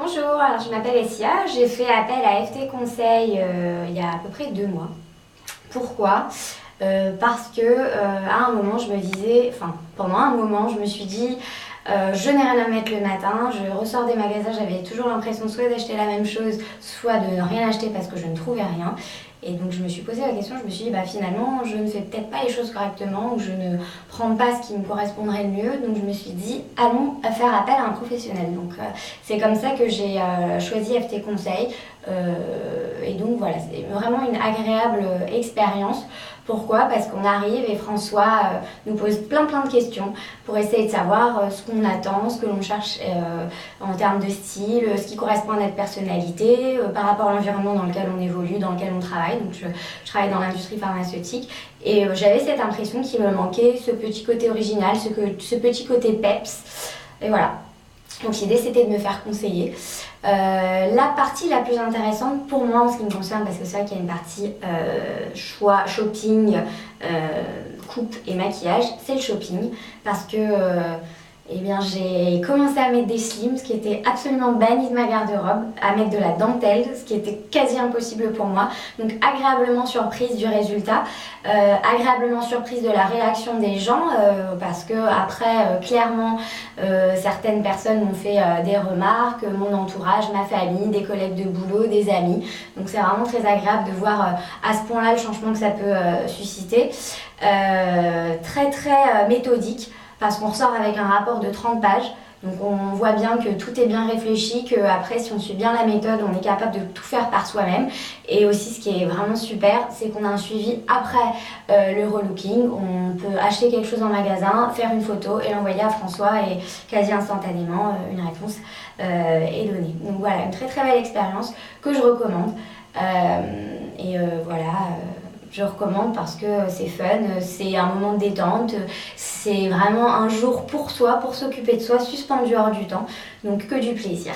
Bonjour, alors je m'appelle Essia, j'ai fait appel à FT Conseil il y a à peu près 2 mois. Pourquoi? Parce que à un moment je me disais, enfin pendant un moment je me suis dit je n'ai rien à mettre le matin, je ressors des magasins, j'avais toujours l'impression soit d'acheter la même chose, soit de ne rien acheter parce que je ne trouvais rien. Et donc je me suis posé la question, je me suis dit finalement je ne fais peut-être pas les choses correctement ou je ne prends pas ce qui me correspondrait le mieux. Donc je me suis dit allons faire appel à un professionnel. Donc c'est comme ça que j'ai choisi FT Conseil. Et donc voilà, c'est vraiment une agréable expérience. Pourquoi? Parce qu'on arrive et François nous pose plein de questions pour essayer de savoir ce qu'on attend, ce que l'on cherche en termes de style, ce qui correspond à notre personnalité, par rapport à l'environnement dans lequel on évolue, dans lequel on travaille. Donc je travaille dans l'industrie pharmaceutique et j'avais cette impression qu'il me manquait ce petit côté original, ce petit côté peps. Et voilà. Donc l'idée c'était de me faire conseiller. La partie la plus intéressante pour moi en ce qui me concerne, parce que c'est vrai qu'il y a une partie choix, shopping, coupe et maquillage, c'est le shopping. Parce que eh bien, j'ai commencé à mettre des slims, ce qui était absolument banni de ma garde-robe, à mettre de la dentelle, ce qui était quasi impossible pour moi. Donc agréablement surprise du résultat, agréablement surprise de la réaction des gens, parce que après, clairement, certaines personnes m'ont fait des remarques, mon entourage, ma famille, des collègues de boulot, des amis. Donc c'est vraiment très agréable de voir à ce point-là le changement que ça peut susciter. Très méthodique, parce qu'on ressort avec un rapport de 30 pages. Donc on voit bien que tout est bien réfléchi, qu'après si on suit bien la méthode, on est capable de tout faire par soi-même. Et aussi ce qui est vraiment super, c'est qu'on a un suivi après le relooking. On peut acheter quelque chose en magasin, faire une photo et l'envoyer à François et quasi instantanément une réponse est donnée. Donc voilà, une très belle expérience que je recommande. Voilà. Je recommande parce que c'est fun, c'est un moment de détente, c'est vraiment un jour pour soi, pour s'occuper de soi, suspendu hors du temps, donc que du plaisir.